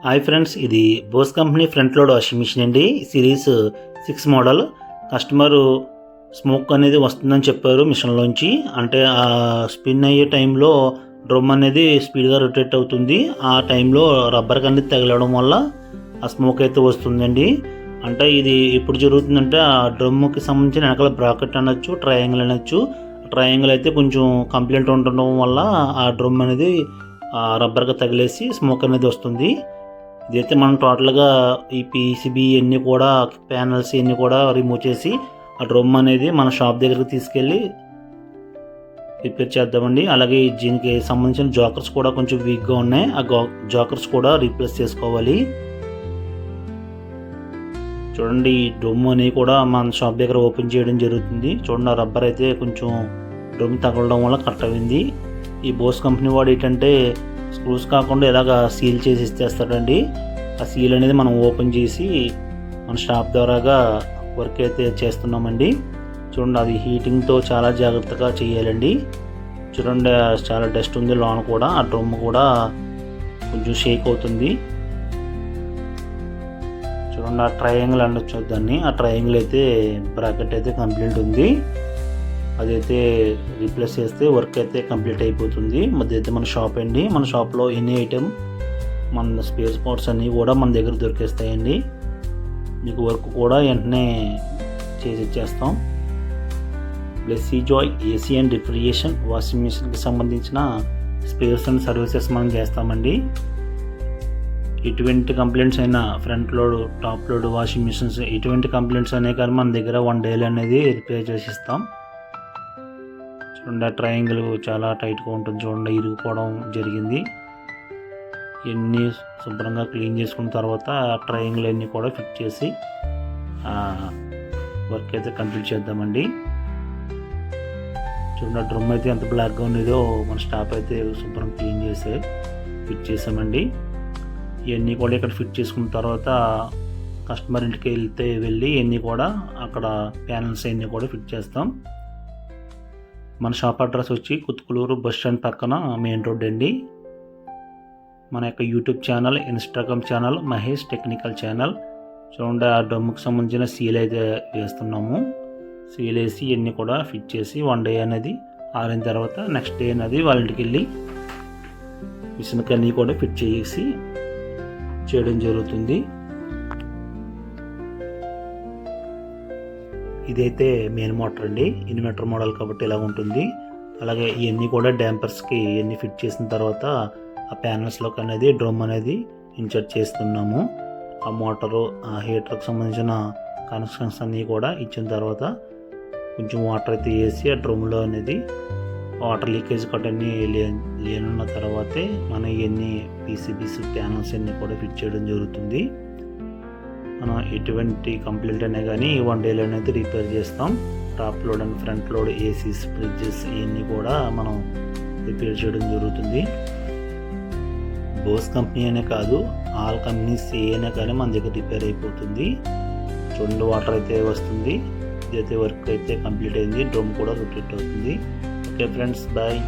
Hi friends, ఇది Bose company front load washing machine అండి. Series 6 model. Customer smoke అనేది వస్తుందని చెప్పారు మిషన్లోంచి. అంటే ఆ స్పిన్ అయ్యే టైంలో డ్రమ్ అనేది స్పీడ్గా రొటేట్ అవుతుంది. ఆ టైంలో రబ్బర్ అనేది తగలడం వల్ల ఆ స్మోక్ అయితే వస్తుందండి. అంటే ఇది ఎప్పుడు జరుగుతుందంటే ఆ డ్రమ్కి సంబంధించిన వెనకాల బ్రాకెట్ అనొచ్చు, ట్రయాంగిల్ అనొచ్చు. ట్రయాంగిల్ అయితే కొంచెం కంప్లైంట్ ఉండడం వల్ల ఆ డ్రమ్ అనేది రబ్బర్గా తగిలేసి స్మోక్ అనేది వస్తుంది. ఇదైతే మనం టోటల్గా ఈ పీసీబీ ఇవన్నీ కూడా, ప్యానల్స్ ఇవన్నీ కూడా రిమూవ్ చేసి ఆ డ్రమ్ అనేది మన షాప్ దగ్గరికి తీసుకెళ్ళి రిపేర్ చేద్దామండి. అలాగే దీనికి సంబంధించిన జోకర్స్ కూడా కొంచెం వీక్గా ఉన్నాయి. ఆ జోకర్స్ కూడా రీప్లేస్ చేసుకోవాలి. చూడండి, ఈ డ్రమ్ అనేవి కూడా మన షాప్ దగ్గర ఓపెన్ చేయడం జరుగుతుంది. చూడండి, ఆ రబ్బర్ అయితే కొంచెం డ్రమ్ తగలడం వల్ల కట్ అయింది. ఈ బోస్ కంపెనీ వాడు ఏంటంటే స్క్రూస్ కాకుండా ఇలాగ సీల్ చేసి ఇచ్చేస్తాడండి. ఆ సీల్ అనేది మనం ఓపెన్ చేసి మన షాప్ ద్వారాగా వర్క్ అయితే చేస్తున్నామండి. చూడండి, అది హీటింగ్తో చాలా జాగ్రత్తగా చేయాలండి. చూడండి, చాలా డస్ట్ ఉంది లోన కూడా. ఆ డ్రమ్ కూడా కొంచెం షేక్ అవుతుంది. చూడండి, ఆ ట్రయాంగిల్ అనొచ్చు దాన్ని. ఆ ట్రయాంగిల్ అయితే బ్రాకెట్ అయితే కంప్లీట్ ఉంది. అదైతే రీప్లేస్ చేస్తే వర్క్ అయితే కంప్లీట్ అయిపోతుంది. అయితే మన షాప్ అండి. మన షాప్లో ఎనీ ఐటెం, మన స్పేర్ పార్ట్స్ అన్నీ కూడా మన దగ్గర దొరికేస్తాయండి. మీకు వర్క్ కూడా వెంటనే చేసి ఇచ్చేస్తాం. Blessy Joy AC and refrigeration washing మిషన్కి సంబంధించిన స్పేర్స్ అండ్ సర్వీసెస్ మనం చేస్తామండి. ఎటువంటి కంప్లైంట్స్ అయినా, front load, top load washing machines ఎటువంటి కంప్లైంట్స్ అయినా కానీ మన దగ్గర 1 డేలో అనేది రిపేర్ చేసి ఇస్తాం. చూడండి, ట్రయాంగిల్ చాలా టైట్గా ఉంటుంది. చూడండి, ఇరిగిపోవడం జరిగింది. ఇవన్నీ శుభ్రంగా క్లీన్ చేసుకున్న తర్వాత ట్రయాంగిల్ అన్నీ కూడా ఫిట్ చేసి వర్క్ అయితే కంప్లీట్ చేద్దామండి. చూడండి, డ్రమ్ అయితే ఎంత బ్లాక్గా ఉండేదో మన స్టాప్ అయితే శుభ్రం క్లీన్ చేసి ఫిట్ చేసామండి. ఇవన్నీ కూడా ఇక్కడ ఫిట్ చేసుకున్న తర్వాత కస్టమర్ ఇంటికి వెళ్ళి ఇవన్నీ కూడా అక్కడ ప్యానల్స్ అన్నీ కూడా ఫిట్ చేస్తాం. మన షాప్ అడ్రస్ వచ్చి కుత్కులూరు బస్ స్టాండ్ పక్కన మెయిన్ రోడ్ అండి. మన యొక్క YouTube channel, Instagram channel Mahesh technical channel. చూడండి, ఆ డ్రమ్కి సంబంధించిన సీల్ అయితే వేస్తున్నాము. సీల్ వేసి ఇవన్నీ కూడా ఫిట్ చేసి 1 డే అనేది ఆరిన తర్వాత నెక్స్ట్ డే అనేది వాళ్ళ ఇంటికి వెళ్ళి మిషన్కి అన్నీ కూడా ఫిట్ చేసి చేయడం జరుగుతుంది. ఇదైతే మెయిన్ మోటార్ అండి. ఇన్వర్టర్ మోడల్ కాబట్టి ఇలా ఉంటుంది. అలాగే ఇవన్నీ కూడా డ్యాంపర్స్కి ఇవన్నీ ఫిట్ చేసిన తర్వాత ఆ ప్యానల్స్లోకి అనేది డ్రమ్ అనేది ఇన్సర్ట్ చేస్తున్నాము. ఆ మోటారు, ఆ హీటర్కి సంబంధించిన కనెక్షన్స్ అన్నీ కూడా ఇచ్చిన తర్వాత కొంచెం వాటర్ అయితే వేసి ఆ డ్రమ్లో అనేది వాటర్ లీకేజ్ కట్ అన్నీ లేనున్న తర్వాతే మనం ఇవన్నీ పీసీబీస్, ప్యానల్స్ అన్నీ కూడా ఫిట్ చేయడం జరుగుతుంది. మనం ఎటువంటి కంప్లైంట్ అయినా కానీ 1 డేలో అనేది రిపేర్ చేస్తాం. Top load and front load ACs, fridges ఇవన్నీ కూడా మనం రిపేర్ చేయడం జరుగుతుంది. బోస్ కంపెనీ అనే కాదు, ఆల్ కంపెనీస్ ఏమైనా కానీ మన దగ్గర రిపేర్ అయిపోతుంది. చూడండి, వాటర్ అయితే వస్తుంది. ఇదైతే వర్క్ అయితే కంప్లీట్ అయింది. డ్రమ్ కూడా రొటేట్ అవుతుంది. Okay friends, bye.